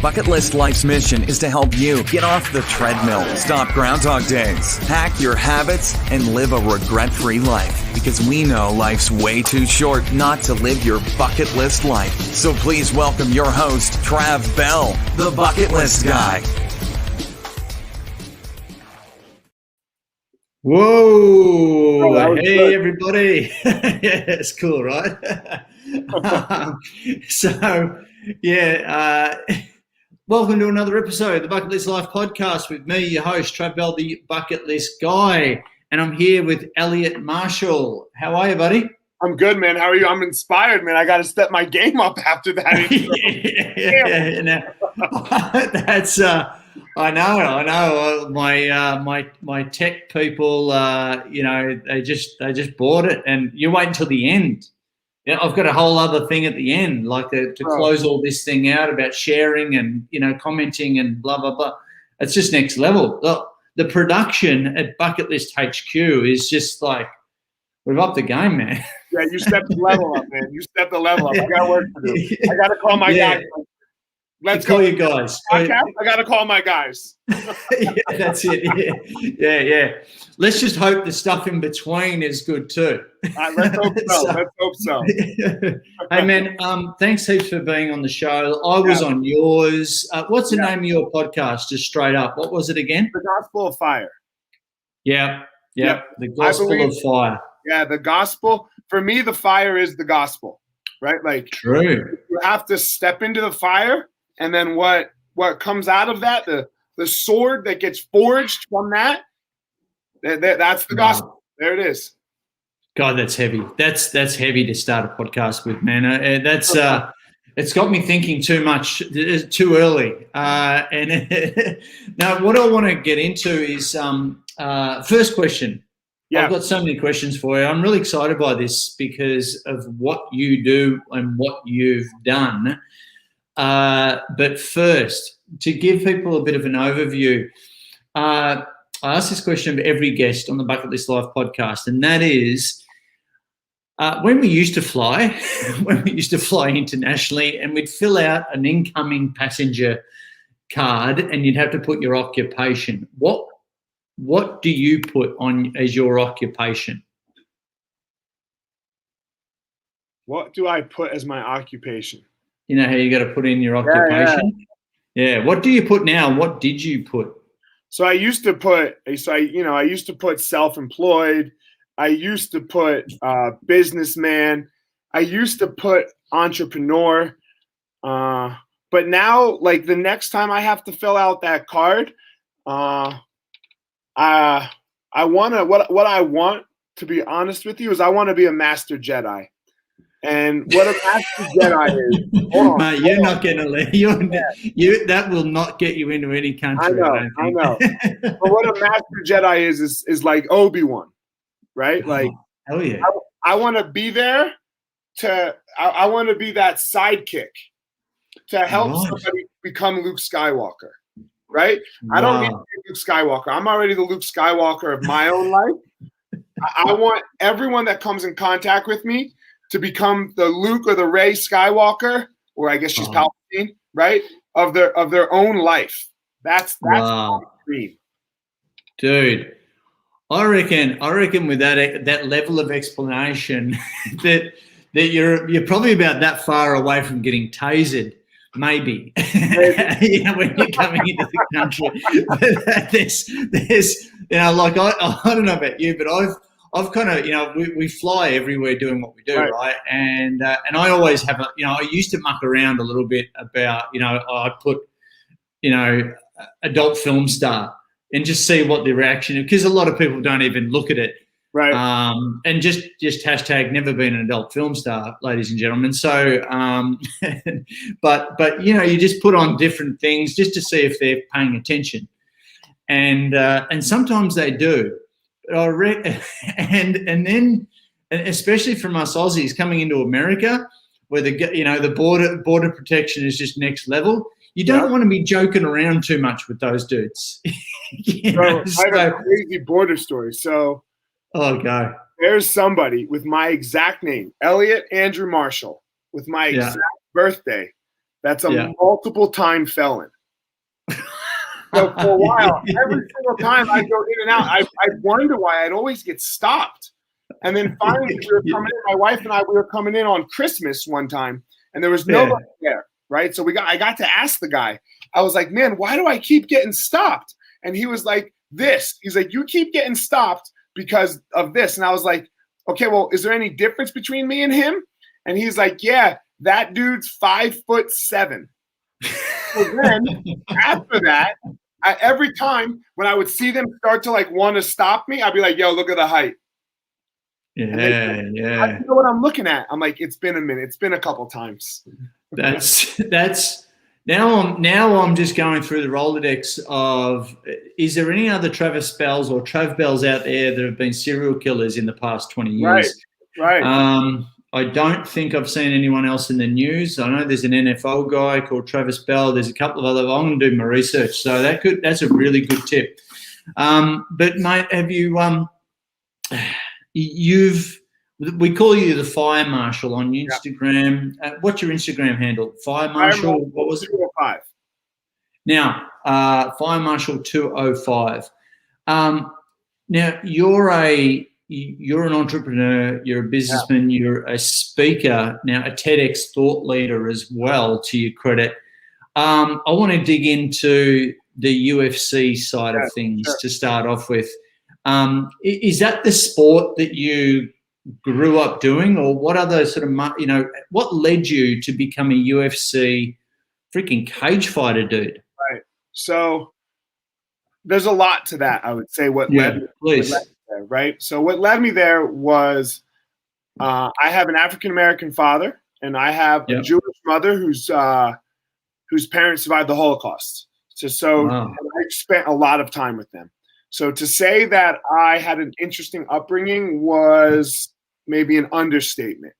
Bucket List Life's mission is to help you get off the treadmill, stop Groundhog Days, hack your habits, and live a regret-free life. Because we know life's way too short not to live your bucket list life. So please welcome your host, Trav Bell, the Bucket List Guy. Whoa! Oh, hey, good. Everybody! Yeah, it's cool, right? Welcome to another episode of the Bucket List Life podcast with me, your host, Trav Bell, the Bucket List Guy, and I'm here with Eliot Marshall. How are you, buddy? I'm good, man. How are you? I'm inspired, man. I got to step my game up after that. That's. I know. My tech people, they just bought it, and you wait until the end. Yeah, I've got a whole other thing at the end, like to close all this thing out about sharing and commenting and blah blah blah. It's just next level. The production at Bucket List HQ is just like we've upped the game, man. Yeah, you stepped the level up, man. You stepped the level up. I got work to do. I got to call my guys. Let's call you guys. I got to call my guys. Yeah, that's it. Yeah. Let's just hope the stuff in between is good too. Let's hope so. Hey, man, thanks heaps for being on the show. I was on yours. What's the name of your podcast, just straight up? What was it again? The Gospel of Fire. Yeah. The Gospel of Fire. Yeah, the gospel. For me, the fire is the gospel, right? Like, true. You have to step into the fire. And then what comes out of that, the sword that gets forged from that's the gospel. There it is. God, that's heavy. That's heavy to start a podcast with, man. It's got me thinking too much, too early. And now what I want to get into is first question. Yeah. I've got so many questions for you. I'm really excited by this because of what you do and what you've done. But first, to give people a bit of an overview, I ask this question of every guest on the Bucket List Life podcast, and that is when we used to fly internationally, and we'd fill out an incoming passenger card, and you'd have to put your occupation. What do you put on as your occupation? What do I put as my occupation? You know how you got to put in your occupation? Yeah. What do you put now? What did you put? So I used to put self-employed. I used to put businessman. I used to put entrepreneur. But now, like the next time I have to fill out that card, what I want, to be honest with you, is I want to be a master Jedi. And what a master Jedi is. Mate, you're not going to leave. That will not get you into any country. I know. But what a master Jedi is like Obi-Wan, right? Like, hell yeah. I want to be there I want to be that sidekick to help somebody become Luke Skywalker, right? Wow. I don't need to be Luke Skywalker. I'm already the Luke Skywalker of my own life. I want everyone that comes in contact with me to become the Luke or the Rey Skywalker, or I guess she's Palpatine, right? Of their own life. That's my dream. Dude, I reckon with that level of explanation that you're probably about that far away from getting tasered, maybe. When you're coming into the country. There's like I don't know about you, but I've kind of, we fly everywhere doing what we do, right? And I always have I used to muck around a little bit about, I put, adult film star and just see what the reaction is, because a lot of people don't even look at it. Right. And just hashtag never been an adult film star, ladies and gentlemen. So, but you just put on different things just to see if they're paying attention. And sometimes they do. And then, especially from us Aussies coming into America, where the border protection is just next level. You don't want to be joking around too much with those dudes. I have a crazy border story. So, go. There's somebody with my exact name, Eliot Andrew Marshall, with my exact birthday, that's a multiple time felon. So for a while, every single time I go in and out, I wonder why I'd always get stopped. And then finally, we were coming in. My wife and I, we were coming in on Christmas one time, and there was nobody there, right? So I got to ask the guy. I was like, "Man, why do I keep getting stopped?" And he was like, "This." He's like, "You keep getting stopped because of this." And I was like, "Okay, well, is there any difference between me and him?" And he's like, "Yeah, that dude's 5'7". So then after that, every time when I would see them start to like want to stop me, I'd be like, "Yo, look at the height." Yeah. I know what I'm looking at. I'm like, it's been a minute. It's been a couple times. That's now I'm just going through the Rolodex of, is there any other Travis Bells or Trav Bells out there that have been serial killers in the past 20 years? Right. I don't think I've seen anyone else in the news. I know there's an NFL guy called Travis Bell. There's a couple of other. I'm going to do my research. So that's a really good tip. But mate, have you we call you the Fire Marshal on Instagram. What's your Instagram handle? Fire Marshal. What was it? 205. Now, Fire Marshal 205. Now you're an entrepreneur, you're a businessman, you're a speaker, now a TEDx thought leader as well, to your credit. I want to dig into the UFC side of things to start off with. Is that the sport that you grew up doing, or what other sort of, what led you to become a UFC freaking cage fighter dude? Right. So there's a lot to that, I would say. What led me there, right? So what led me there was I have an African-American father, and I have a Jewish mother whose parents survived the Holocaust. So I spent a lot of time with them. So to say that I had an interesting upbringing was maybe an understatement,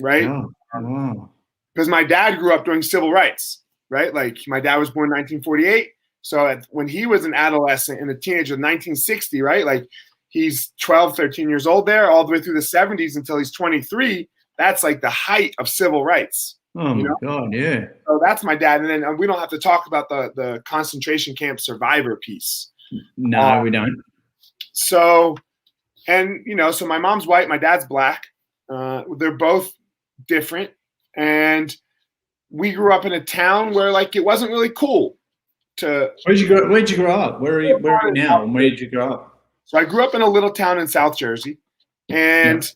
right? Because my dad grew up during civil rights, right? Like my dad was born in 1948. So when he was an adolescent and a teenager in 1960, right? Like he's 12, 13 years old there, all the way through the 70s until he's 23. That's like the height of civil rights. Oh, my God, yeah. So that's my dad. And then we don't have to talk about the concentration camp survivor piece. No, we don't. So, and, so my mom's white, my dad's black. They're both different. And we grew up in a town where, like, it wasn't really cool to. Where'd you grow up? Where are you now? And where did you grow up? So I grew up in a little town in South Jersey. And,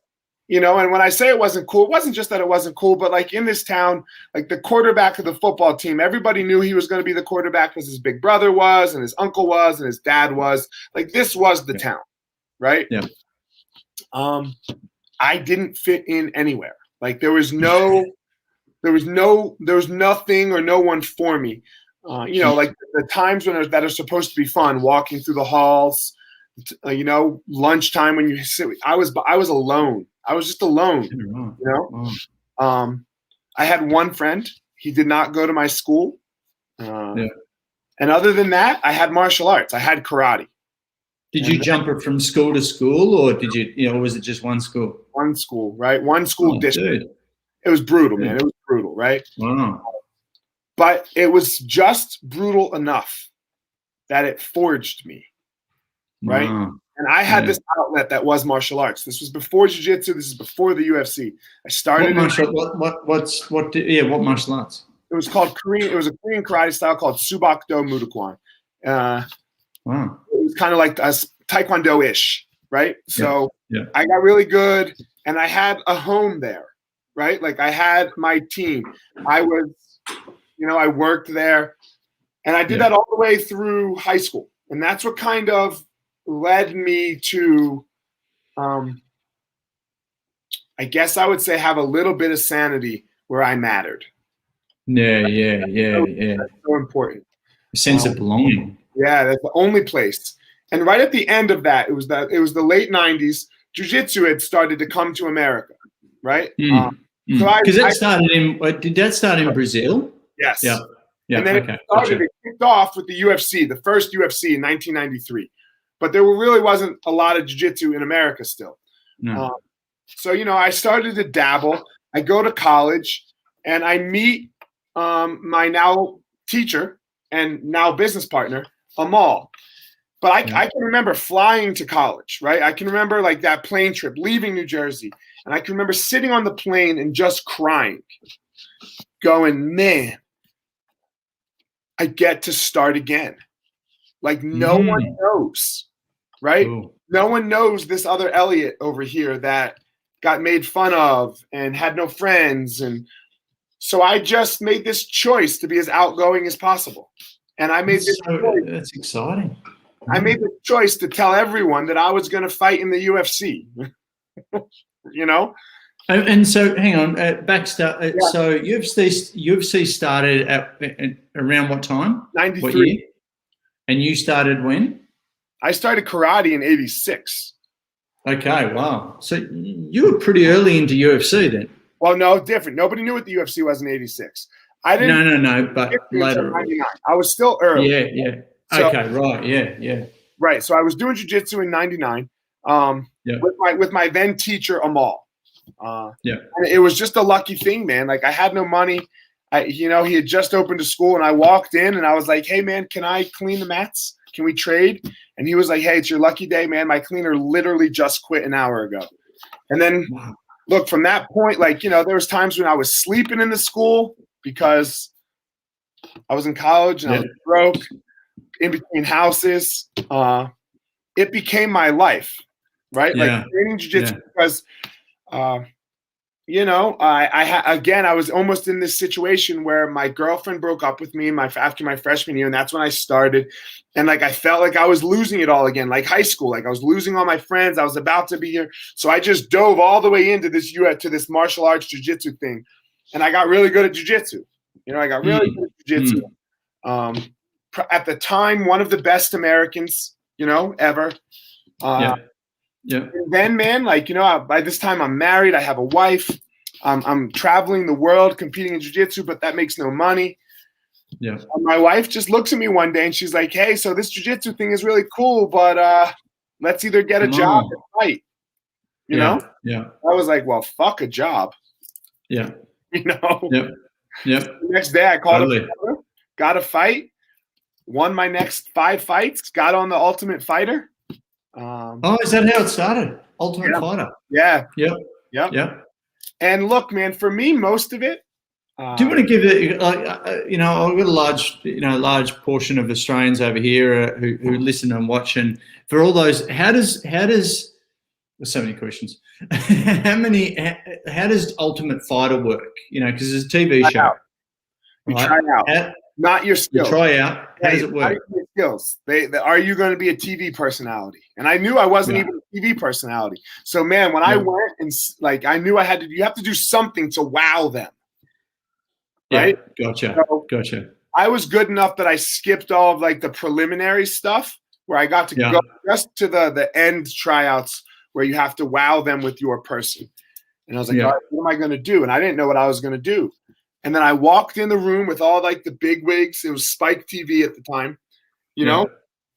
and when I say it wasn't cool, it wasn't just that it wasn't cool, but like in this town, like the quarterback of the football team, everybody knew he was going to be the quarterback because his big brother was, and his uncle was, and his dad was. Like this was the town, right? Yeah. I didn't fit in anywhere. Like there was nothing or no one for me. Like the times that are supposed to be fun, walking through the halls, lunchtime when you sit. I was alone. I was just alone. I had one friend. He did not go to my school. And other than that, I had martial arts. I had karate. Did you jump from school to school, or did you, was it just one school? One school, right? One school district. Dude. It was brutal, man. It was brutal, right? Wow. But it was just brutal enough that it forged me, right? Wow. And I had this outlet that was martial arts. This was before jiu-jitsu. This is before the UFC. I started. What martial arts? It was called Korean. It was a Korean karate style called Subakdo Mudokwan. Wow. It was kind of like Taekwondo-ish, right? So I got really good, and I had a home there, right? Like I had my team. I was, I worked there, and I did that all the way through high school, and that's what kind of led me to, I guess I would say, have a little bit of sanity where I mattered. Yeah. That's so important. A sense of belonging. Yeah, that's the only place. And right at the end of that, it was the late 90s. Jiu-jitsu had started to come to America, right? Because did that start in Brazil? Yes. Yeah. And then it kicked off with the UFC, the first UFC in 1993. But there really wasn't a lot of jiu-jitsu in America still. No. So, I started to dabble. I go to college, and I meet my now teacher and now business partner, Amal. But I can remember flying to college, right? I can remember like that plane trip, leaving New Jersey. And I can remember sitting on the plane and just crying, going, man, I get to start again. Like no one knows, right? Ooh. No one knows this other Eliot over here that got made fun of and had no friends. And so I just made this choice to be as outgoing as possible. And I made this choice. That's exciting. I made the choice to tell everyone that I was going to fight in the UFC. You know? And so, hang on, so UFC started at around what time? 93. What year? And you started when? I started karate in 86. Okay, wow. So you were pretty early into UFC then? Well, no, different. Nobody knew what the UFC was in 86. I didn't. No, but later. 99. I was still early. Yeah. So, okay, right, yeah. Right, so I was doing jiu-jitsu in 99 with my then teacher, Amal. And it was just a lucky thing, man. Like, I had no money. He had just opened a school, and I walked in, and I was like, hey, man, can I clean the mats? Can we trade? And he was like, hey, it's your lucky day, man. My cleaner literally just quit an hour ago. And then, look, from that point, like, there was times when I was sleeping in the school because I was in college and I was broke, in between houses. It became my life, right? Like training jiu-jitsu because, I was almost in this situation where my girlfriend broke up with me after my freshman year, and that's when I started. And like I felt like I was losing it all again, like high school. Like I was losing all my friends. I was about to be here, so I just dove all the way into this martial arts jiu-jitsu thing, and I got really good at jiu-jitsu. I got really good at jiu-jitsu. At the time, one of the best Americans, ever. And then, man, like, by this time I'm married. I have a wife. I'm traveling the world competing in jiu-jitsu, but that makes no money. Yeah. And my wife just looks at me one day and she's like, hey, so this jiu-jitsu thing is really cool, but let's either get a job or fight. You know? Yeah. I was like, well, fuck a job. Yeah. Yep. The next day I called him, got a fight, won my next 5 fights, got on the Ultimate Fighter. Is that how it started? Ultimate Fighter. Yeah. Yep. And look, man, for me, most of it. Do you want to give it? I've got a large portion of Australians over here who listen and watch, and for all those, how does? There's so many questions. How does Ultimate Fighter work? Because it's a TV show. You try out. Not your skills. You try out. How does it work? Your skills. Are you going to be a TV personality? And I knew I wasn't even a TV personality. So, man, when I went and I knew you have to do something to wow them. Right? Gotcha. Gotcha. I was good enough that I skipped all of the preliminary stuff where I got to go just to the end tryouts where you have to wow them with your person. And I was like, all right, what am I going to do? And I didn't know what I was going to do. And then I walked in the room with all the big wigs. It was Spike TV at the time,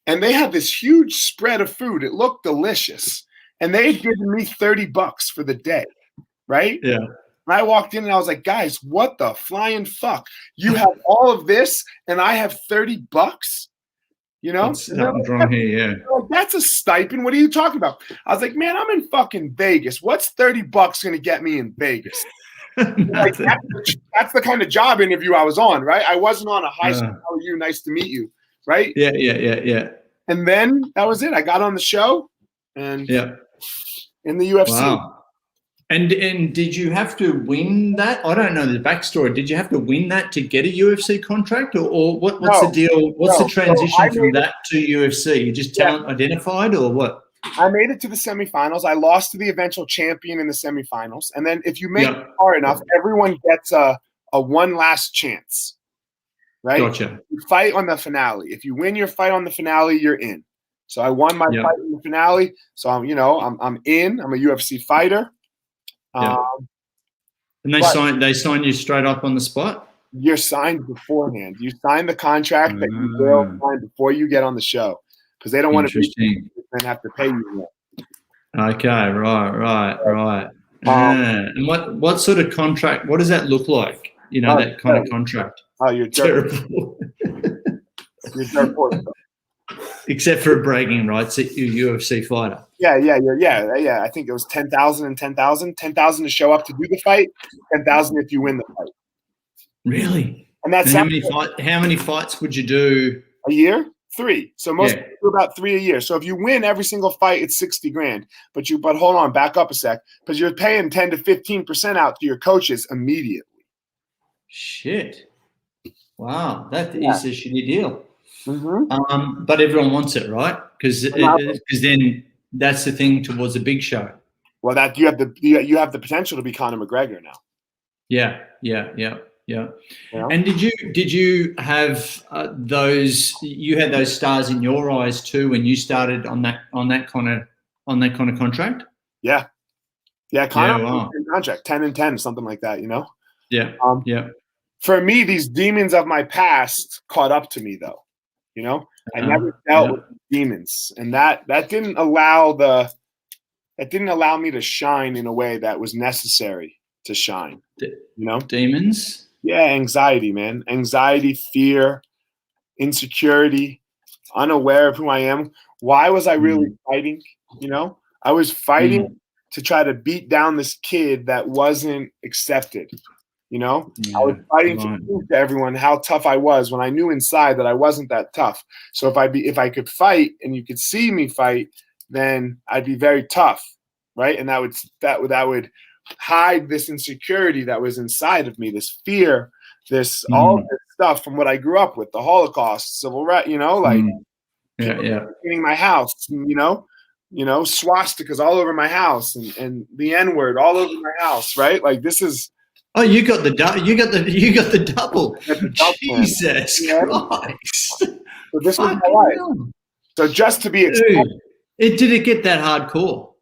and they had this huge spread of food. It looked delicious. And they had given me $30 for the day. Right. Yeah. And I walked in and I was like, guys, what the flying fuck? You have all of this and I have $30, Something's wrong here, that's a stipend. What are you talking about? I was like, man, I'm in fucking Vegas. What's $30 going to get me in Vegas? That's the kind of job interview I was on, right? I wasn't on a high school. How are you? Nice to meet you, right? Yeah. And then that was it. I got on the show, and in the UFC. Wow. And did you have to win that? I don't know the backstory. Did you have to win that to get a UFC contract, or what's the deal? What's the transition from that to UFC? You just talent identified, or what? I made it to the semifinals. I lost to the eventual champion in the semifinals. And then if you make it far enough, everyone gets a one last chance, right? Gotcha. You fight on the finale. If you win your fight on the finale, you're in. So I won my fight in the finale. So I'm in. I'm a UFC fighter. And they sign you straight up on the spot? You're signed beforehand. You sign the contract that you will sign before you get on the show. Because they don't want to and have to pay you more. Okay, right. And what sort of contract? What does that look like? that kind of contract. Oh, you're terrible. You're terrible. Except for bragging rights at your UFC fighter. Yeah. I think it was 10,000 and 10,000. 10,000 to show up to do the fight. 10,000 if you win the fight. Really? And that's how many fights would you do a year? 3. So most people do about 3 a year. So if you win every single fight, it's 60 grand. But hold on, back up a sec, because you're paying 10 to 15% out to your coaches immediately. Shit! Wow, that is a shitty deal. Mm-hmm. But everyone wants it, right? Because then that's the thing towards a big show. Well, that you have the potential to be Conor McGregor now. Yeah. And did you have those? You had those stars in your eyes too when you started on that kind of contract. Yeah. Conor contract 10 and 10, something like that. Yeah. For me, these demons of my past caught up to me, though. I never dealt with demons, and that didn't allow me to shine in a way that was necessary to shine. Demons. Yeah, anxiety, man. Anxiety, fear, insecurity, unaware of who I am. Why was I really fighting? I was fighting to try to beat down this kid that wasn't accepted. I was fighting to prove to everyone how tough I was when I knew inside that I wasn't that tough. So if I could fight and you could see me fight, then I'd be very tough, right? And that would hide this insecurity that was inside of me, this fear, all this stuff from what I grew up with, the Holocaust, civil rights, cleaning my house, swastikas all over my house and the N-word all over my house, right? Like this is. Oh, you got the double. Jesus Christ! So this was my life. So just to be did it get that hardcore?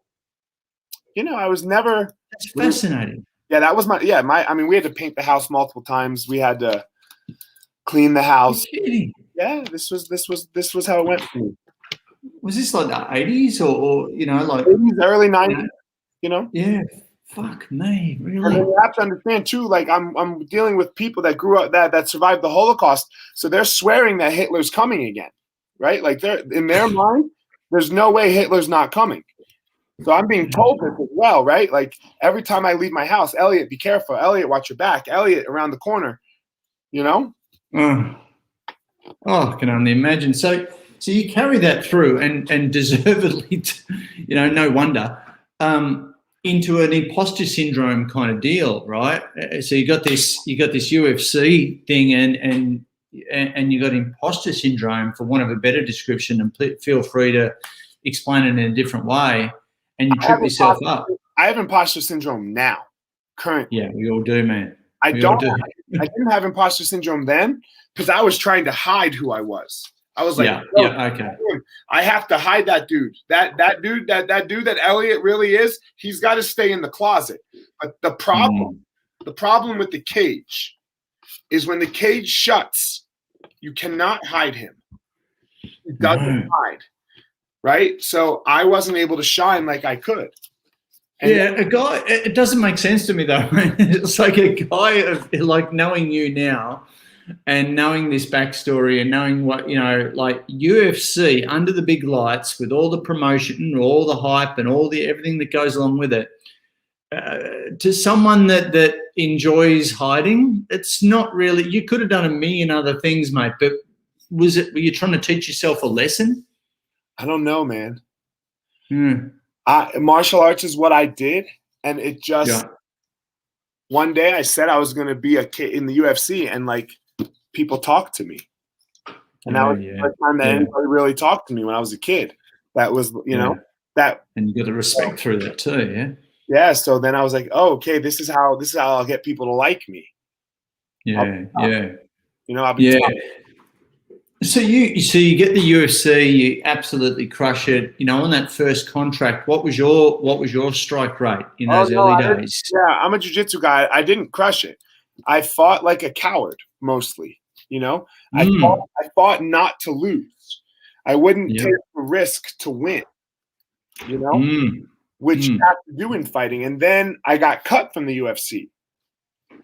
I was never. That's fascinating. Yeah, that was we had to paint the house multiple times. We had to clean the house. You're kidding. Yeah, this was how it went for me. Was this like the 80s or like 80s, early 90s? Yeah. Fuck me, really. And you have to understand too. Like I'm dealing with people that grew up that survived the Holocaust, so they're swearing that Hitler's coming again, right? Like they're in their mind, there's no way Hitler's not coming. So I'm being told this as well, right? Like every time I leave my house, Eliot, be careful. Eliot, watch your back. Eliot, around the corner. Oh, I can only imagine. So you carry that through, and deservedly, no wonder. Into an imposter syndrome kind of deal, right? So you got this UFC thing, and you got imposter syndrome, for want of a better description, and feel free to explain it in a different way. And you trip yourself up. I have imposter syndrome now, currently. Yeah, we all do, man. I didn't have imposter syndrome then because I was trying to hide who I was. I was like, okay. I have to hide that dude. That dude that Eliot really is, he's got to stay in the closet. But the problem with the cage is when the cage shuts, you cannot hide him. He doesn't hide. Right? So I wasn't able to shine like I could. And a guy, it doesn't make sense to me though. It's like a guy of like knowing you now and knowing this backstory and knowing what, like UFC under the big lights with all the promotion, all the hype and everything that goes along with it. To someone that enjoys hiding, it's not really, you could have done a million other things, mate, but were you trying to teach yourself a lesson? I don't know, man. Martial arts is what I did, and it just one day I said I was going to be a kid in the UFC, and like people talked to me, and that was the first time that anybody really talked to me when I was a kid. That was, that, and you got the respect through that too, yeah. Yeah. So then I was like, oh, okay, this is how I'll get people to like me. Yeah. I've been talking. So you get the UFC, you absolutely crush it. On that first contract, what was your strike rate in those early days? Yeah, I'm a jiu-jitsu guy. I didn't crush it. I fought like a coward mostly. I fought not to lose. I wouldn't take the risk to win. Which you have to do in fighting. And then I got cut from the UFC.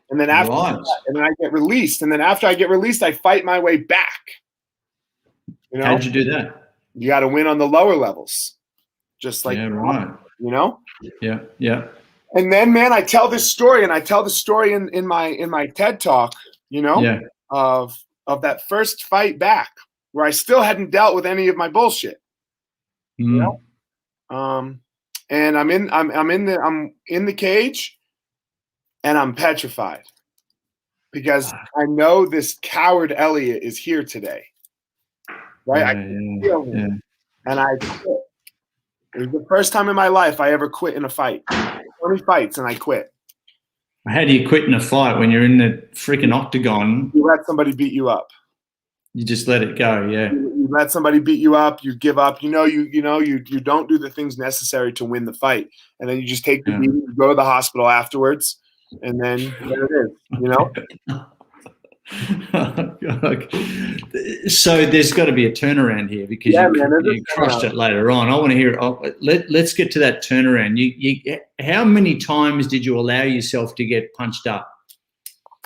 And then after Right. that, and then I get released. And then after I get released, I fight my way back. You know, How did you do that? you got to win on the lower levels, just like, Yeah, right. you know? Yeah, yeah. And then, man, I tell this story, and I tell the story in my TED talk, you know, Yeah. of that first fight back where I still hadn't dealt with any of my bullshit. Mm. You know? And I'm in the cage, and I'm petrified because I know this coward Eliot is here today. Right? I can feel him. Yeah. And I quit. It was the first time in my life I ever quit in a fight. 20 fights and I quit. How do you quit in a fight when you're in the freaking octagon? You let somebody beat you up. You just let it go, yeah. You let somebody beat you up, you give up. You don't do the things necessary to win the fight. And then you just take the beating, you go to the hospital afterwards, and then there it is, you know? So there's got to be a turnaround here because you crushed it later on. I want to hear it. Let's get to that turnaround. How many times did you allow yourself to get punched up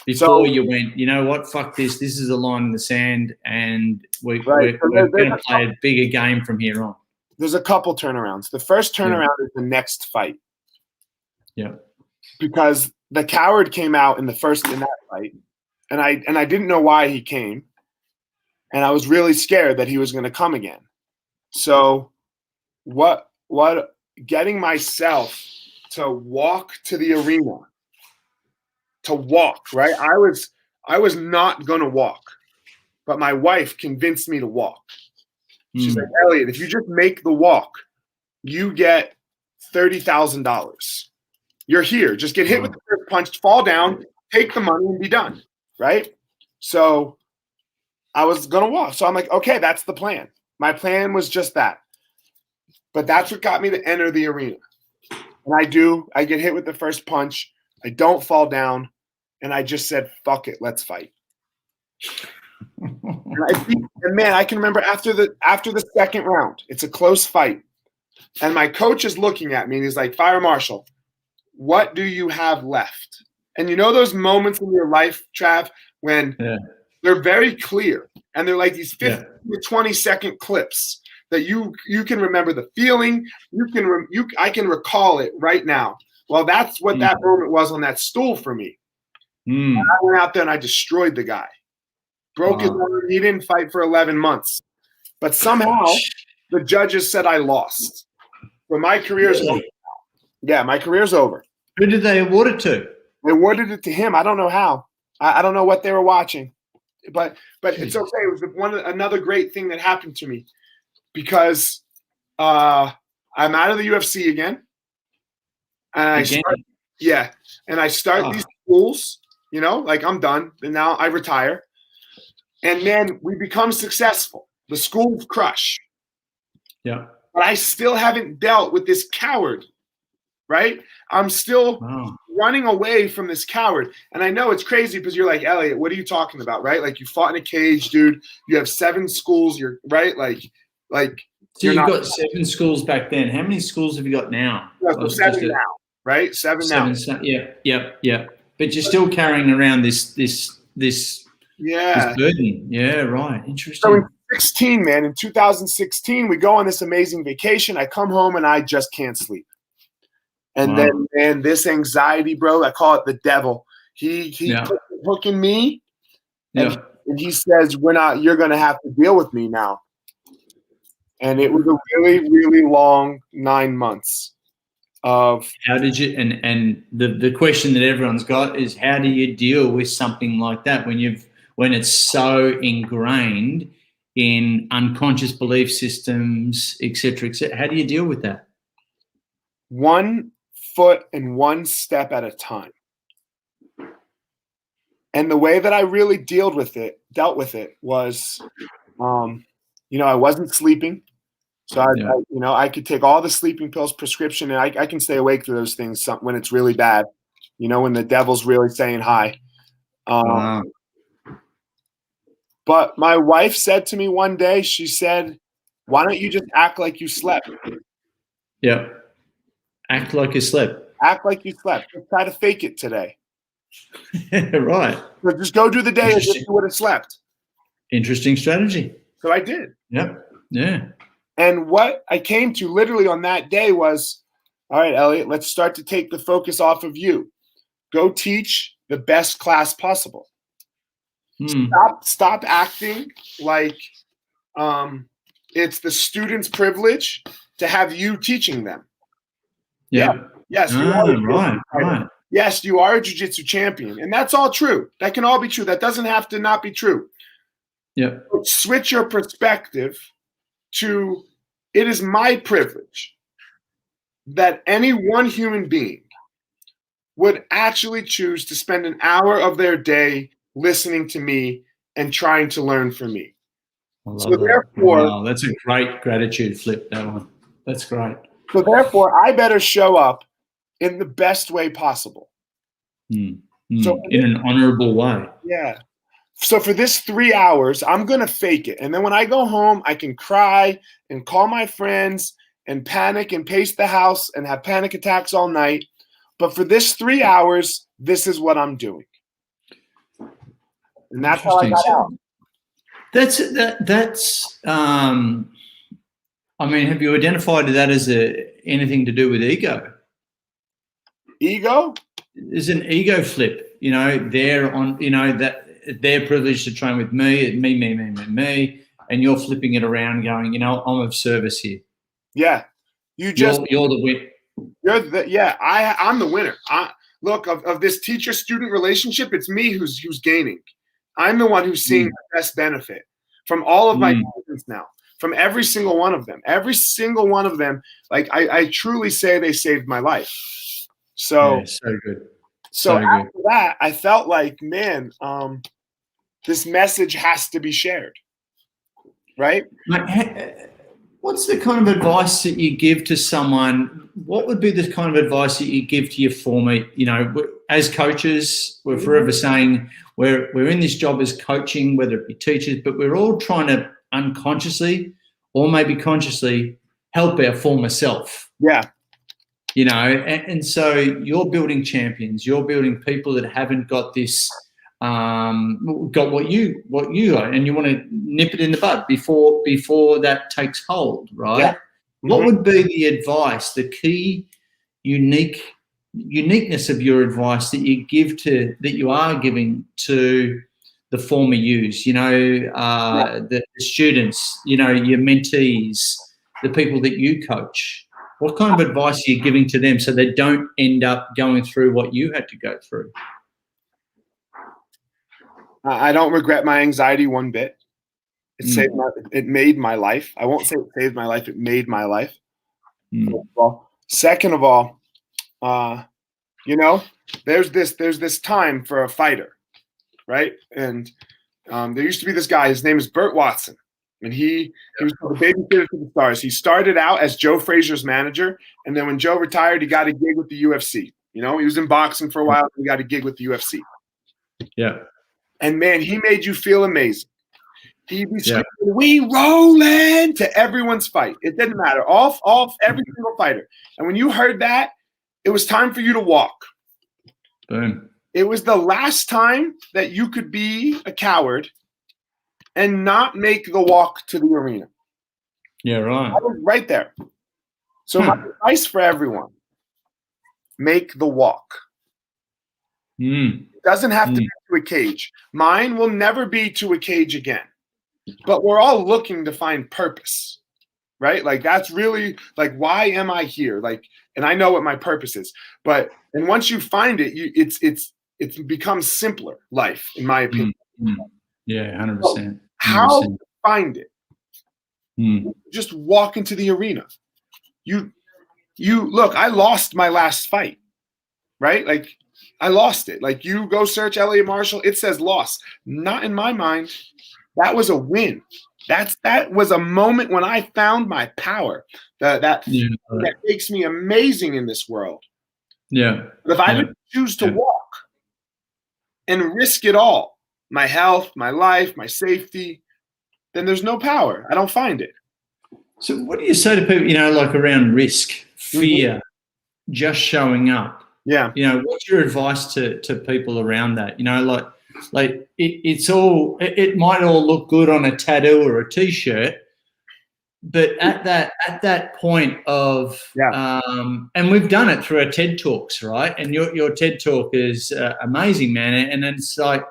before you went, you know what, fuck this. This is a line in the sand, and we're going to play a bigger game from here on. There's a couple turnarounds. The first turnaround is the next fight. Yeah. Because the coward came out in that fight. And I didn't know why he came. And I was really scared that he was going to come again. So getting myself to walk to the arena, right? I was not going to walk, but my wife convinced me to walk. She's like, Eliot, if you just make the walk, you get $30,000. You're here. Just get hit with the first punch, fall down, take the money, and be done. Right? So I was going to walk. So I'm like, okay, that's the plan. My plan was just that. But that's what got me to enter the arena. And I get hit with the first punch. I don't fall down. And I just said, fuck it, let's fight. And man, I can remember after the second round, it's a close fight. And my coach is looking at me and he's like, Fire Marshall, what do you have left? And you know those moments in your life, Trav, when they're very clear and they're like these 15 to 20-second clips that you can remember the feeling. I can recall it right now. Well, that's what that moment was on that stool for me. And I went out there and I destroyed the guy. Broke his arm. He didn't fight for 11 months. But somehow the judges said I lost. So my career's over. Yeah, my career's over. Who did they award it to? They awarded it to him. I don't know how. I don't know what they were watching. But it's okay. It was another great thing that happened to me because I'm out of the UFC again. And I start these schools, you know, like I'm done. And now I retire. And then we become successful. The schools crush. Yeah. But I still haven't dealt with this coward, right? I'm still running away from this coward. And I know it's crazy because you're like, Eliot, what are you talking about, right? Like you fought in a cage, dude. You have 7 schools. You're right. Like. So you've got 7 schools back then. How many schools have you got now? So 7 now, right? 7 now. Yeah. But you're still carrying around this burden. Yeah, right. Interesting. So in 2016, man, in 2016, we go on this amazing vacation. I come home and I just can't sleep. And then, man, this anxiety, bro, I call it the devil. He put the hook in me, and he says, you're going to have to deal with me now. And it was a really, really long 9 months of. How did you, and the question that everyone's got is, how do you deal with something like that when it's so ingrained in unconscious belief systems, et cetera, et cetera? How do you deal with that? 1 foot and 1 step at a time. And the way that I really dealt with it was, I wasn't sleeping. So I could take all the sleeping pills, prescription, and I can stay awake through those things when it's really bad, when the devil's really saying hi. But my wife said to me one day, she said, why don't you just act like you slept? Yeah. Act like you slept. Act like you slept. Just try to fake it today. Right. So just go do the day as if you would have slept. Interesting strategy. So I did. Yep. Yeah. And what I came to literally on that day was, all right, Eliot, let's start to take the focus off of you. Go teach the best class possible. Stop acting like it's the student's privilege to have you teaching them. Yeah. Yes. Right. Yes, you are a jiu-jitsu champion. And that's all true. That can all be true. That doesn't have to not be true. Yeah. Switch your perspective to, it is my privilege that any one human being would actually choose to spend an hour of their day listening to me and trying to learn from me. I love that. Therefore, wow, that's a great gratitude flip, that one. That's great. So therefore, I better show up in the best way possible. So in an honorable way. Yeah. So for this 3 hours, I'm going to fake it. And then when I go home, I can cry and call my friends and panic and pace the house and have panic attacks all night. But for this 3 hours, this is what I'm doing. And that's how I got out. That's I mean, have you identified that as anything to do with ego? Ego? There's an ego flip, they're on, that they're privileged to train with me, and you're flipping it around going, I'm of service here. Yeah. You're the winner. I'm the winner. Look, of this teacher-student relationship, it's me who's gaining. I'm the one who's seeing the best benefit from all of my students now, from every single one of them. Every single one of them, like I truly say they saved my life. So, yeah, so good. So after that, I felt like, man, this message has to be shared, right? What's the kind of advice that you give to someone? What would be the kind of advice that you give to your former, as coaches, we're forever saying we're in this job as coaching, whether it be teachers, but we're all trying to unconsciously or maybe consciously help our former self. Yeah. And so you're building champions, you're building people that haven't got this, got what you got, and you want to nip it in the bud before that takes hold, right? Yeah. What would be the advice, the key uniqueness of your advice that you are giving to the former yous, the students, your mentees, the people that you coach? What kind of advice are you giving to them so they don't end up going through what you had to go through? I don't regret my anxiety one bit. It made my life. I won't say it saved my life. It made my life. Well, second of all, there's this time for a fighter, right? And there used to be this guy. His name is Burt Watson. And he was the babysitter for the stars. He started out as Joe Frazier's manager, and then when Joe retired, he got a gig with the UFC. He was in boxing for a while, and he got a gig with the UFC. Yeah. And man, he made you feel amazing. He'd be screaming, "We rolling!" to everyone's fight. It didn't matter. Every single fighter. And when you heard that, it was time for you to walk. Boom. It was the last time that you could be a coward and not make the walk to the arena. Yeah, right. I was right there. So my advice for everyone, make the walk. It doesn't have to be to a cage. Mine will never be to a cage again. But we're all looking to find purpose, right? Like that's really like, why am I here? Like, and I know what my purpose is. And once you find it, it becomes simpler life, in my opinion. Yeah, 100%. How to find it? Just walk into the arena. You look, I lost my last fight, right? Like I lost it. Like you go search Eliot Marshall, it says loss. Not in my mind. That was a win. That was a moment when I found my power. That makes me amazing in this world. Yeah. But if I didn't choose to walk and risk it all, my health, my life, my safety, then there's no power. I don't find it. So what do you say to people, like around risk, fear, just showing up? Yeah. What's your advice to people around that? It might all look good on a tattoo or a t-shirt, but at that point of and we've done it through our TED Talks, right? And your TED Talk is amazing, man. And it's like,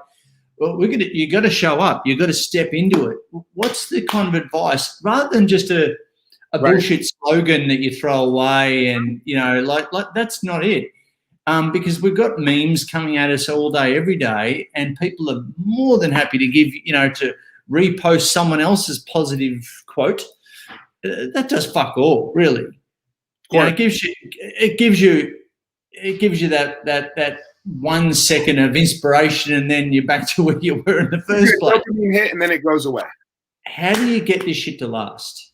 well, you got to show up. You got to step into it. What's the kind of advice, rather than just a bullshit slogan that you throw away, and like that's not it. Because we've got memes coming at us all day, every day, and people are more than happy to give, to repost someone else's positive quote. That does fuck all, really. It gives you that 1 second of inspiration, and then you're back to where you were in the first place. Hit, and then it goes away. How do you get this shit to last?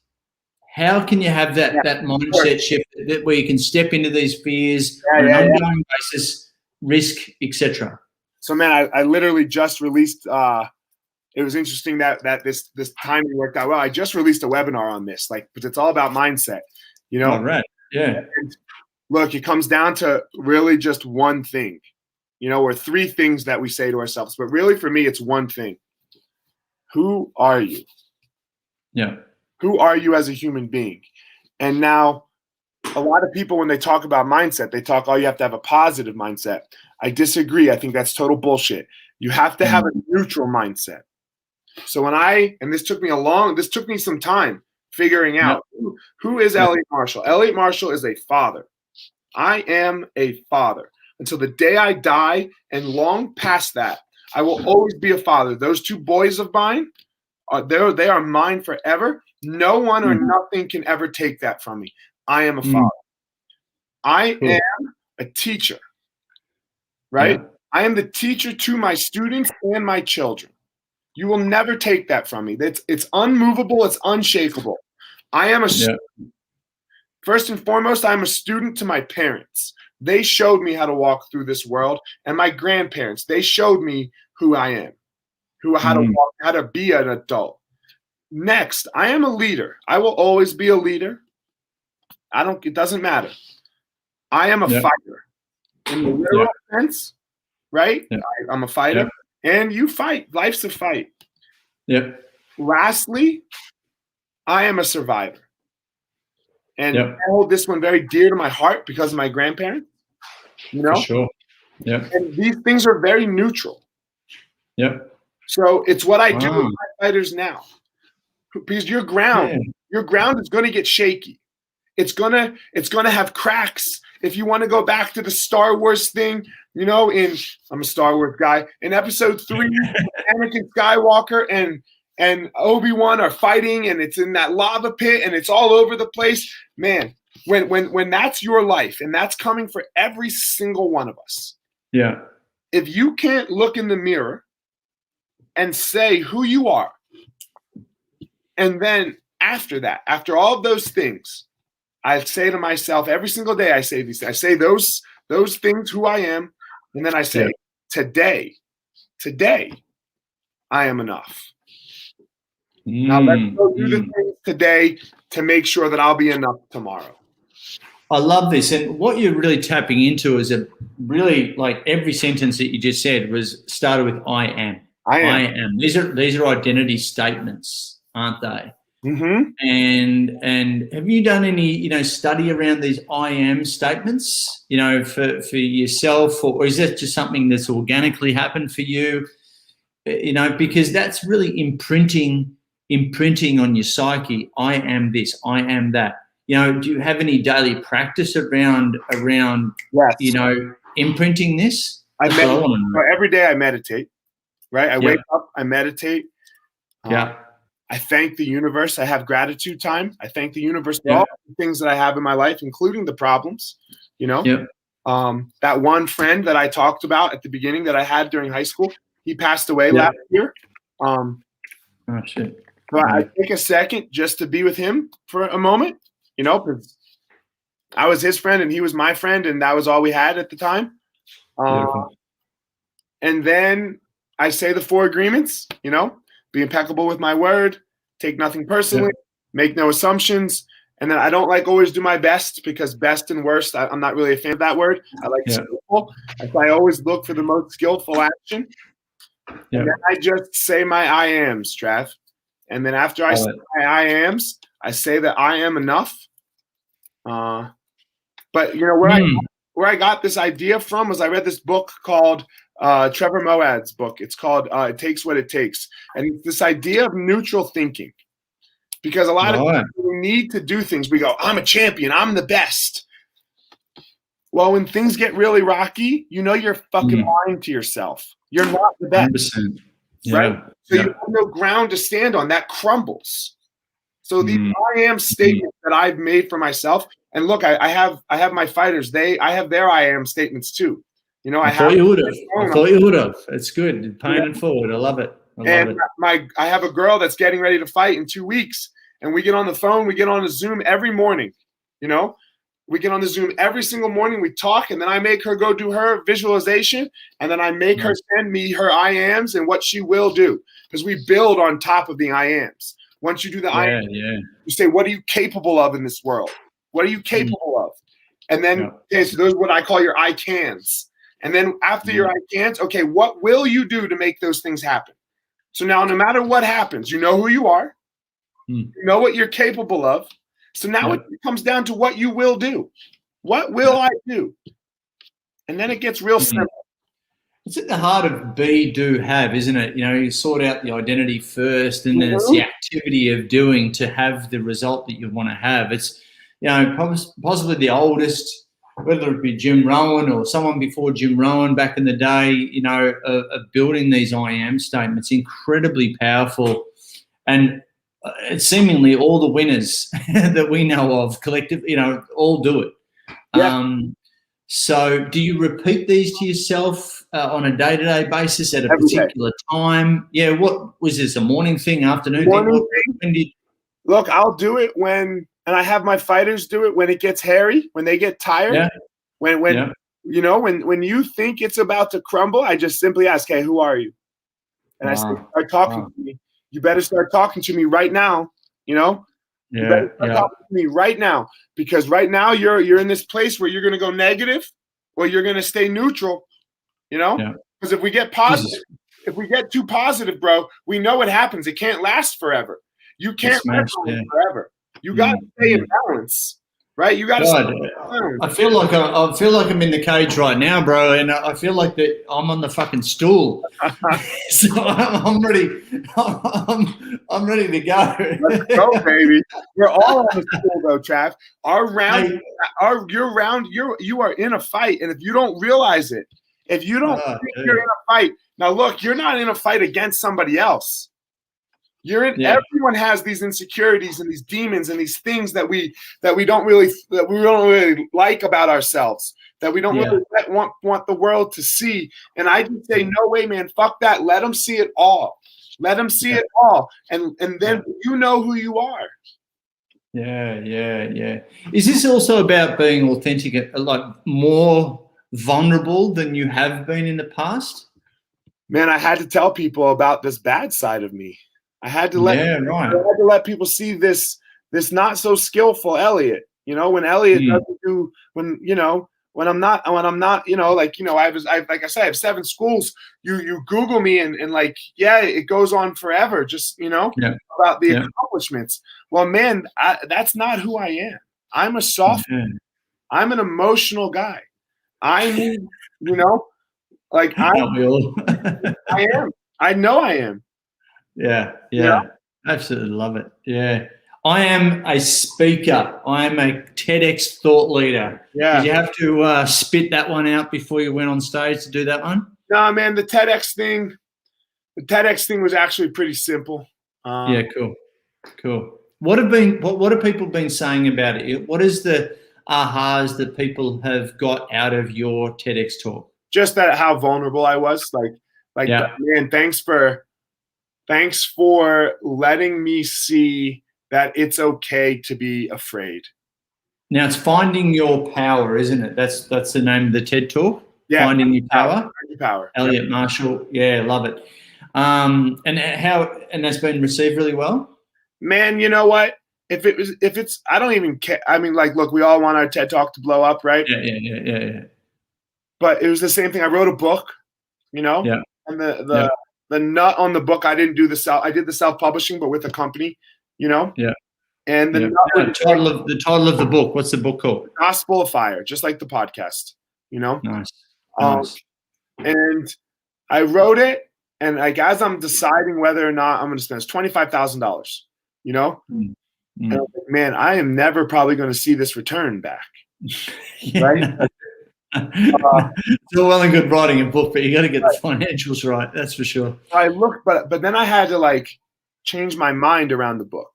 How can you have that mindset shift where you can step into these fears on an ongoing basis, risk, etc.? So, man, I literally just released. It was interesting that this timing worked out well. I just released a webinar on this, but it's all about mindset. Oh, right. Yeah. And look, it comes down to really just one thing, or three things that we say to ourselves. But really, for me, it's one thing. Who are you? Yeah. Who are you as a human being? And now, a lot of people, when they talk about mindset, they talk, you have to have a positive mindset. I disagree. I think that's total bullshit. You have to have a neutral mindset. So this took me some time figuring out who is Eliot Marshall. Eliot Marshall is a father. I am a father. Until the day I die, and long past that, I will always be a father. Those two boys of mine, they are mine forever. No one or nothing can ever take that from me. I am a father. I am a teacher, right? Yeah. I am the teacher to my students and my children. You will never take that from me. It's unmovable. It's unshakable. I am a student. First and foremost, I'm a student to my parents. They showed me how to walk through this world. And my grandparents, they showed me who I am, how to walk, how to be an adult. Next, I am a leader. I will always be a leader. It doesn't matter. I am a fighter. In the literal sense, right? Yeah. I'm a fighter. Yeah. And you fight. Life's a fight. Yeah. Lastly, I am a survivor. And I hold this one very dear to my heart because of my grandparents. For sure. Yeah. And these things are very neutral. Yep. So it's what I do with my fighters now. Because your ground is going to get shaky. It's gonna have cracks. If you want to go back to the Star Wars thing, I'm a Star Wars guy. In episode 3, Anakin Skywalker and Obi-Wan are fighting, and it's in that lava pit, and it's all over the place. Man, when that's your life, and that's coming for every single one of us. Yeah. If you can't look in the mirror and say who you are, and then after that, after all of those things, I say to myself every single day, I say these things. I say those things, who I am, and then I say, today, I am enough. Now let's go do the things today to make sure that I'll be enough tomorrow. I love this. And what you're really tapping into is like every sentence that you just said was started with I am. I am. These are identity statements, aren't they? Mm-hmm. And have you done any study around these I am statements for yourself, or is that just something that's organically happened for you? Because that's really imprinting on your psyche. I am this, I am that. Do you have any daily practice around imprinting this? Every day I meditate, right? I wake up, I meditate. I thank the universe. I have gratitude time. I thank the universe for all the things that I have in my life, including the problems, that one friend that I talked about at the beginning that I had during high school, he passed away last year. Oh, shit. So I take a second just to be with him for a moment, because I was his friend and he was my friend, and that was all we had at the time. And then I say the 4 agreements, be impeccable with my word, take nothing personally, make no assumptions, And then I don't like always do my best, because best and worst, I'm not really a fan of that word. I like skillful. So I always look for the most skillful action. And then I just say my I ams, Trav. And then after I say my I ams, I say that I am enough. But you know where I got this idea from was I read this book called Trevor Moawad's book. It's called It Takes What It Takes. And it's this idea of neutral thinking. Because a lot of people need to do things. We go, I'm a champion. I'm the best. Well, when things get really rocky, you know you're fucking lying to yourself. You're not the best. 100%. Right? So you have no ground to stand on. That crumbles. So these I am statements that I've made for myself. And look, I have my fighters. I have their I am statements too. You know, I thought you would have. It's good. Paying it forward. I love it. I have a girl that's getting ready to fight in 2 weeks, and we get on the phone, we get on a Zoom every morning. You know, we get on the Zoom every single morning, we talk, and then I make her go do her visualization, and then I make her send me her I ams and what she will do, because we build on top of the I ams. Once you do the I ams, you say, what are you capable of in this world? What are you capable of? And then, okay, so those are what I call your I cans. And then after your I cans, okay, what will you do to make those things happen? So now, no matter what happens, you know who you are, you know what you're capable of. So now it comes down to what you will do. What will I do? And then it gets real simple. It's at the heart of be, do, have, isn't it? You know, you sort out the identity first, and then it's the activity of doing to have the result that you want to have. It's, you know, possibly the oldest, whether it be Jim Rohn or someone before Jim Rohn back in the day, you know, of building these I am statements, incredibly powerful. And seemingly all the winners that we know of collectively, you know, all do it. So do you repeat these to yourself on a day-to-day basis at a particular time? Yeah, what was this, a morning thing, afternoon thing? Look, I'll do it when – and I have my fighters do it when it gets hairy, when they get tired. When you know, when you think it's about to crumble, I just simply ask, hey, who are you? And I say, start talking to me. You better start talking to me right now, you know? You better start talking to me right now, because right now you're in this place where you're going to go negative or you're going to stay neutral, you know? Because if we get positive, if we get too positive, bro, we know what happens. It can't last forever. You can't live forever. You got to stay in balance, right? You got to. I feel like I'm in the cage right now, bro, and I feel like that I'm on the fucking stool. So I'm ready. I'm ready to go. Let's go, baby. We're all on the stool, though, Trav. You are in a fight, and if you don't realize it, if you don't think you're in a fight, now look, you're not in a fight against somebody else. Everyone has these insecurities and these demons and these things that we don't really like about ourselves, that we don't really want the world to see. And I just say, no way, man, fuck that. Let them see it all. Let them see it all, and then you know who you are. Yeah. Is this also about being authentic, like more vulnerable than you have been in the past? Man, I had to tell people about this bad side of me. I had to let people see this not so skillful Eliot. You know, when Eliot doesn't do, when I'm not, you know, like, you know, like I said, I have 7 schools. You Google me and like, it goes on forever. Just, you know, about the accomplishments. Well, man, that's not who I am. I'm a soft man. I'm an emotional guy. I need, you know, like I am. I know I am. Yeah. Absolutely love it. Yeah. I am a speaker. I am a TEDx thought leader. Yeah. Did you have to spit that one out before you went on stage to do that one? No, man, the TEDx thing was actually pretty simple. Cool. What have people been saying about it? What is the ahas that people have got out of your TEDx talk? Just that how vulnerable I was. Like man, thanks for letting me see that it's okay to be afraid. Now it's finding your power, isn't it? That's the name of the TED Talk. Yeah, finding your power. Eliot Marshall. Yeah, love it. And that's been received really well. Man, you know what? if it's, I don't even care. I mean, like, look, we all want our TED Talk to blow up, right? Yeah. But it was the same thing. I wrote a book, you know, and the nut on the book, I did the self-publishing, but with a company, you know? Yeah. And the title of the book, what's the book called? Gospel of Fire, just like the podcast, you know? Nice. And I wrote it, and like as I'm deciding whether or not I'm going to spend $25,000, you know? And I was like, man, I am never probably going to see this return back. Right? It's all well and good writing a book, but you got to get the financials right. That's for sure. I looked, but then I had to like change my mind around the book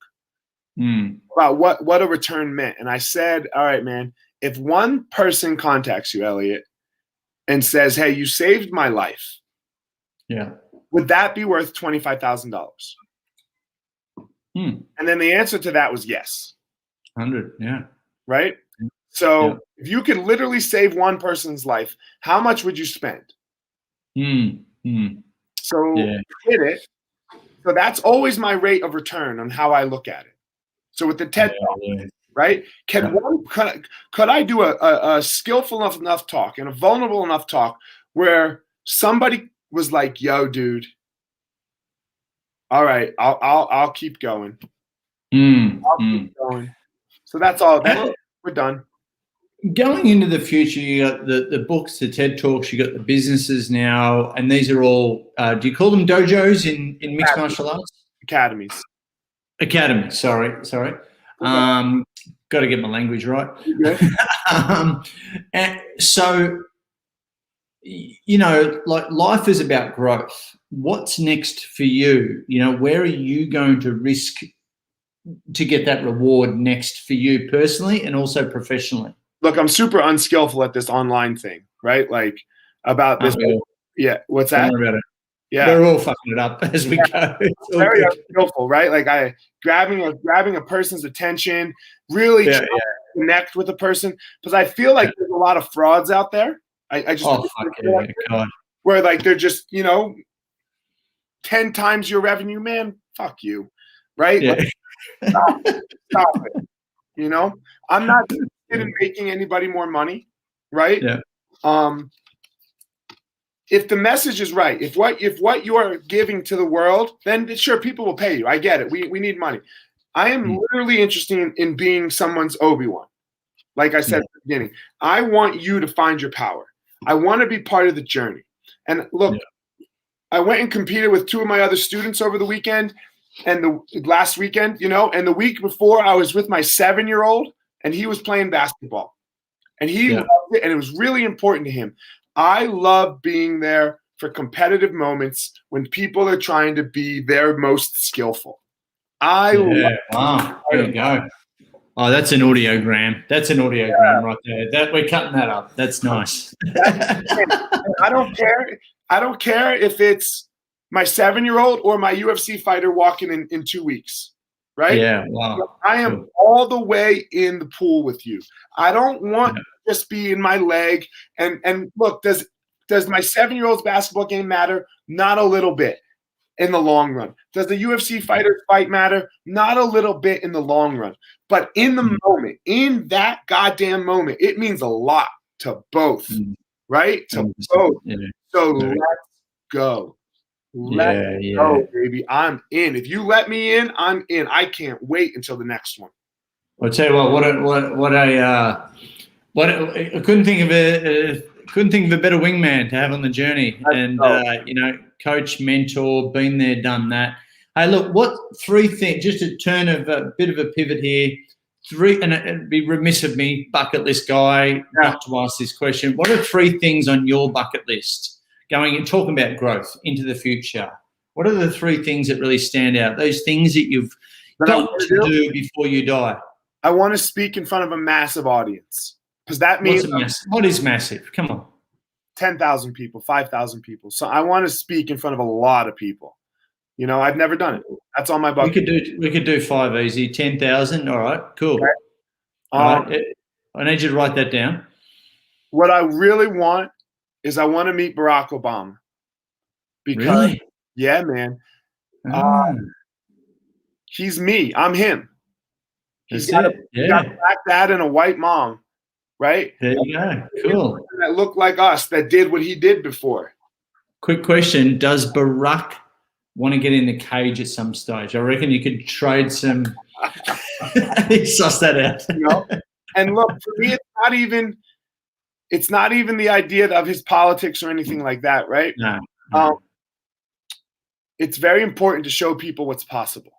about what a return meant. And I said, all right, man, if one person contacts you, Eliot, and says, hey, you saved my life. Yeah. Would that be worth $25,000? And then the answer to that was yes. 100. Yeah. Right. So if you could literally save one person's life, how much would you spend? So hit it. So that's always my rate of return on how I look at it. So with the TED Talk, right? Could I do a skillful enough talk and a vulnerable enough talk where somebody was like, yo, dude, all right, I'll keep going. I'll keep going. So that's all. We're done. Going into the future, you got the books, the TED Talks, you got the businesses now, and these are all, do you call them dojos in mixed martial arts? Academies. Sorry. Got to get my language right. And so, you know, like life is about growth. What's next for you? You know, where are you going to risk to get that reward next for you personally and also professionally? Look, I'm super unskillful at this online thing, right? Like about this. Yeah. What's that? Don't worry about it. Yeah. We're all fucking it up as we go. Very unskillful, right? Like grabbing a person's attention, really trying to connect with a person. Because I feel like there's a lot of frauds out there. I just God. Where like they're just, you know, 10 times your revenue, man. Fuck you. Right? Yeah. Like, stop it. You know? I'm not in making anybody more money, right? Yeah. If the message is right, if what you are giving to the world, then sure, people will pay you. I get it. We need money. I am literally interested in being someone's Obi-Wan. Like I said at the beginning, I want you to find your power. I want to be part of the journey. And look, I went and competed with two of my other students over the weekend and the last weekend, you know, and the week before I was with my 7-year-old and he was playing basketball and he loved it and it was really important to him. I love being there for competitive moments when people are trying to be their most skillful. Wow. There you go. Oh, that's an audiogram. That's an audiogram right there. We're cutting that up. That's nice. I don't care. I don't care if it's my 7-year-old or my UFC fighter walking in 2 weeks. Right? Yeah. Wow. I am all the way in the pool with you. I don't want to just be in my leg. And look, does my 7-year-old's basketball game matter? Not a little bit in the long run. Does the UFC fighter's fight matter? Not a little bit in the long run. But in the moment, in that goddamn moment, it means a lot to both. Right? To both. Yeah. So let's go. Let's go, baby. I'm in. If you let me in, I'm in. I can't wait until the next one. I'll tell you what I couldn't think of a better wingman to have on the journey. And you know, coach, mentor, been there, done that. Hey, look, what 3 things? Just a turn of a bit of a pivot here. 3, and it'd be remiss of me, bucket list guy, not to ask this question. What are 3 things on your bucket list? Going and talking about growth into the future. What are the 3 things that really stand out? Those things that you've got to do before you die. I want to speak in front of a massive audience because that means what is massive? Come on, 10,000 people, 5,000 people. So I want to speak in front of a lot of people. You know, I've never done it. That's on my bucket. We could do 5 easy, 10,000. All right, cool. Okay. All right. I need you to write that down. What I really want is I want to meet Barack Obama. Because, yeah, man. He's me. I'm him. He's got a black dad and a white mom, right? There you go. Cool. That looked like us, that did what he did before. Quick question. Does Barack want to get in the cage at some stage? I reckon you could trade some. Suss that out. You know? And look, for me, it's not even the idea of his politics or anything like that, right? No. It's very important to show people what's possible.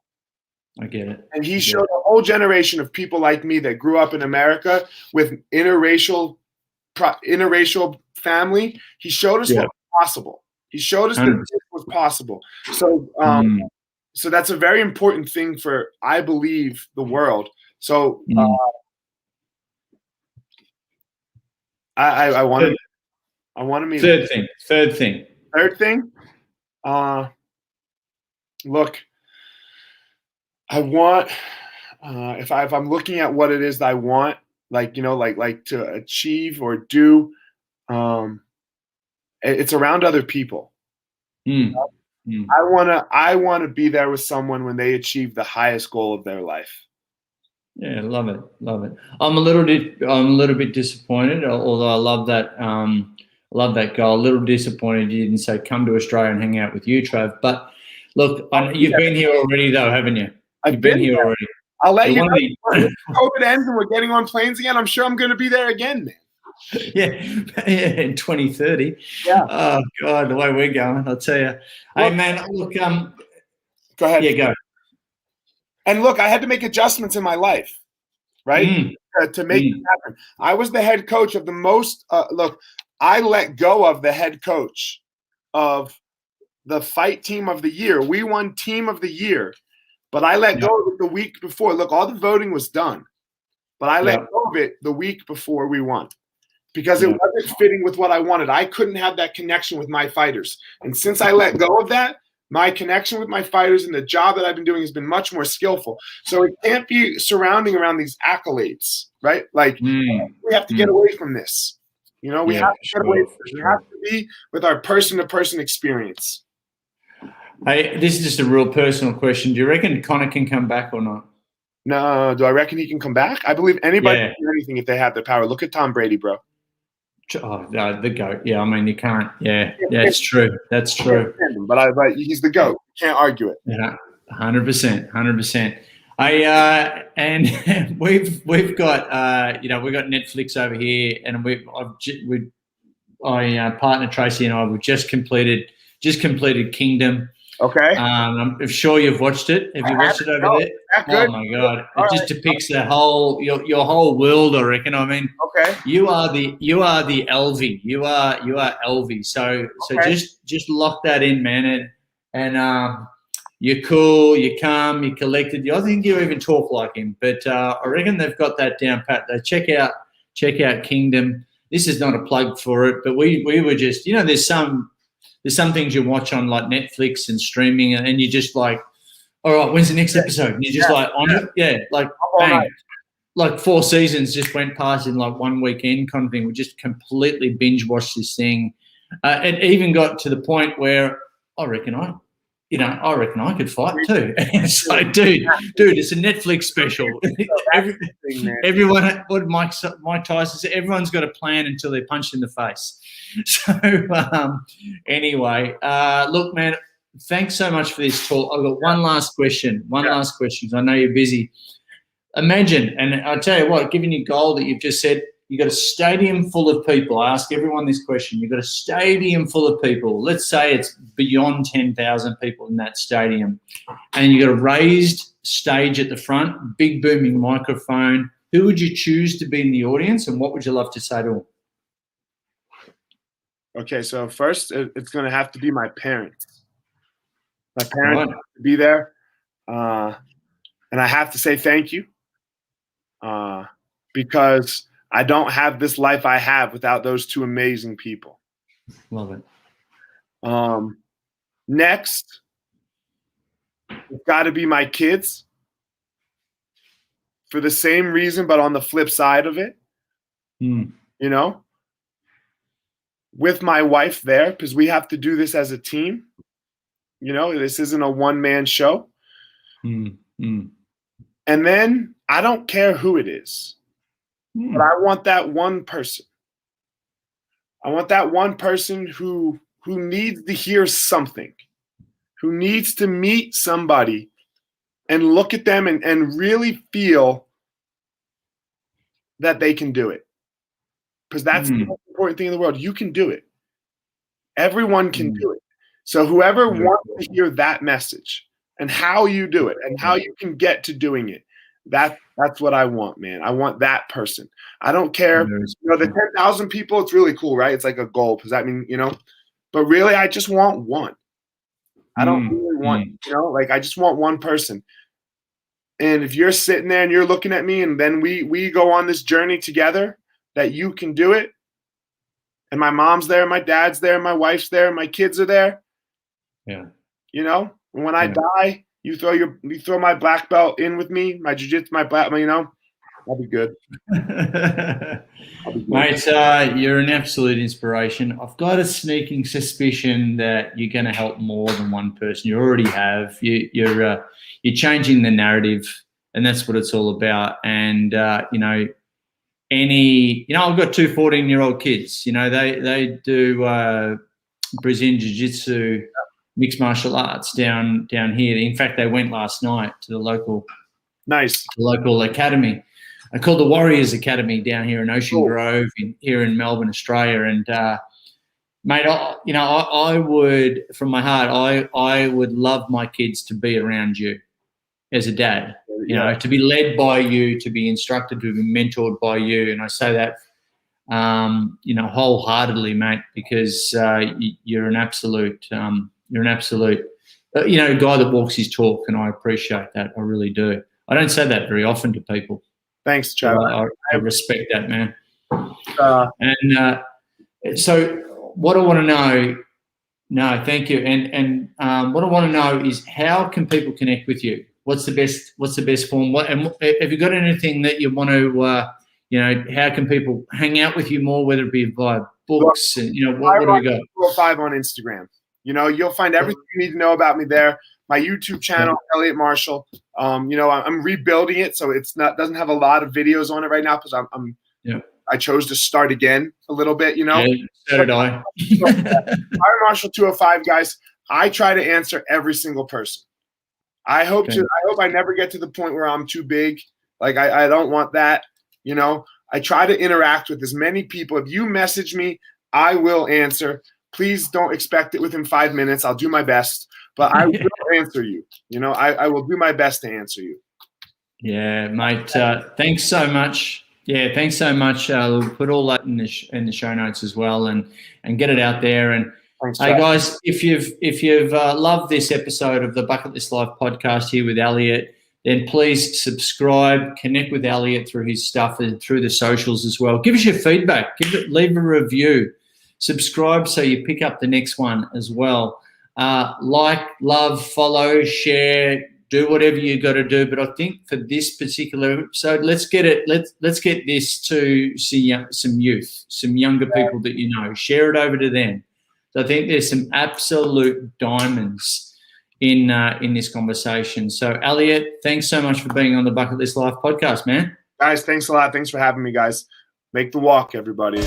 I get it. And he showed a whole generation of people like me that grew up in America with interracial family. He showed us what was possible. He showed us that this was possible. So, so that's a very important thing for, I believe, the world. So, I want to meet. Third thing. Look, I want, if I'm looking at what it is that I want, like to achieve or do, it's around other people. I want to be there with someone when they achieve the highest goal of their life. Yeah, love it. I'm a little bit disappointed, although I love that goal. A little disappointed you didn't say come to Australia and hang out with you, Trav. But look, you've been here already, though, haven't you? You've been here already. I'll let you know. When COVID ends and we're getting on planes again, I'm sure I'm going to be there again, man. Yeah, in 2030. Yeah. Oh God, the way we're going, I'll tell you. Hey, man, look. Go ahead. Yeah, go. And look, I had to make adjustments in my life, right, to make it happen. I was the head coach of the most. Look, I let go of the head coach of the fight team of the year. We won team of the year, but I let go of it the week before. Look, all the voting was done, but I let go of it the week before we won because it wasn't fitting with what I wanted. I couldn't have that connection with my fighters. And since I let go of that, my connection with my fighters and the job that I've been doing has been much more skillful. So it can't be surrounding around these accolades, right? Like we have to get away from this. You know, we have to get away from this. We have to be with our person-to-person experience. Hey, this is just a real personal question. Do you reckon Conor can come back or not? No. Do I reckon he can come back? I believe anybody can do anything if they have the power. Look at Tom Brady, bro. Oh, the GOAT. Yeah, I mean, you can't. Yeah, it's true. That's true. But he's the GOAT. Can't argue it. Yeah, 100%. And we've got we've got Netflix over here, and my partner Tracy and I we've just completed Kingdom. Okay. I'm sure you've watched it. Have you watched it over there? Oh my God! It just depicts the whole your whole world. I reckon. I mean, okay. You are the Elvie. You are Elvie. So just lock that in, man. And you're cool. You're calm. You're collected. I think you even talk like him. But I reckon they've got that down pat. They check out Kingdom. This is not a plug for it, but we were just there's some things you watch on like Netflix and streaming, and you're just like, all right, when's the next episode? And you're just like on it. Yeah, like bang. Like 4 seasons just went past in like one weekend kind of thing. We just completely binge watched this thing. It even got to the point where I reckon I could fight too. It's like, dude, it's a Netflix special. Everyone, what Mike Tyson said, everyone's got a plan until they're punched in the face. So anyway, look, man, thanks so much for this talk. I've got one last question. I know you're busy. Imagine, and I'll tell you what, given your goal that you've just said, you've got a stadium full of people. I ask everyone this question. You've got a stadium full of people. Let's say it's beyond 10,000 people in that stadium. And you've got a raised stage at the front, big booming microphone. Who would you choose to be in the audience, and what would you love to say to them? Okay, so first it's going to have to be my parents. My parents have to be there. And I have to say thank you because I don't have this life I have without those two amazing people. Love it. Next, it's got to be my kids for the same reason, but on the flip side of it, you know, with my wife there, because we have to do this as a team. You know, this isn't a one-man show. And then I don't care who it is, but I want that one person. I want that one person who needs to hear something, who needs to meet somebody and look at them and really feel that they can do it. Because that's the most important thing in the world. You can do it. Everyone can do it. So whoever wants to hear that message and how you do it and how you can get to doing it, that's what I want, man. I want that person. I don't care. The 10,000 people, it's really cool, right? It's like a goal. Does that mean, but really I just want one. I don't really want, like I just want one person. And if you're sitting there and you're looking at me and then we go on this journey together, that you can do it. And my mom's there, my dad's there, my wife's there, my kids are there. Yeah. And when I die, you throw my black belt in with me, my jiu-jitsu, my black, I'll be good. Mate, you're an absolute inspiration. I've got a sneaking suspicion that you're going to help more than one person. You already have. You're changing the narrative, and that's what it's all about. And I've got two 14-year-old kids. They do Brazilian jiu-jitsu, mixed martial arts down here. In fact, they went last night to the local academy. I called the Warriors Academy down here in Ocean Grove, here in Melbourne, Australia. And mate, I would, from my heart, I would love my kids to be around you as a dad. To be led by you, to be instructed, to be mentored by you. And I say that, wholeheartedly, mate, because you're an absolute, guy that walks his talk, and I appreciate that. I really do. I don't say that very often to people. Thanks, Chad. I respect that, man. So what I want to know, thank you. And what I want to know is, how can people connect with you? What's the best form? Have you got anything that you want to, how can people hang out with you more, whether it be via books and, what do we got? 205 on Instagram. You'll find everything you need to know about me there. My YouTube channel, Eliot Marshall. I'm rebuilding it, so doesn't have a lot of videos on it right now because I chose to start again a little bit. Yeah, so did I. Eliot Marshall 205, guys. I try to answer every single person. I hope I never get to the point where I'm too big. Like I don't want that. I try to interact with as many people. If you message me, I will answer. Please don't expect it within 5 minutes. I'll do my best, but I will answer you. I will do my best to answer you. Yeah, mate. Thanks so much. Yeah, thanks so much. We'll put all that in the show notes as well, and get it out there. And thanks, hey, guys, if you've loved this episode of the Bucket List Life podcast here with Eliot, then please subscribe, connect with Eliot through his stuff and through the socials as well. Give us your feedback. Leave a review. Subscribe so you pick up the next one as well. Like, love, follow, share, do whatever you got to do. But I think for this particular episode, let's get this to some youth, some younger people that you know. Share it over to them. So I think there's some absolute diamonds in this conversation. So Eliot, thanks so much for being on the Bucket List Life podcast, man. Guys, thanks a lot. Thanks for having me, guys. Make the walk, everybody.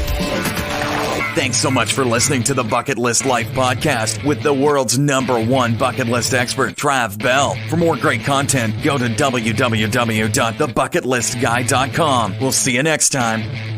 Thanks so much for listening to the Bucket List Life podcast with the world's #1 bucket list expert, Trav Bell. For more great content, go to www.thebucketlistguy.com. We'll see you next time.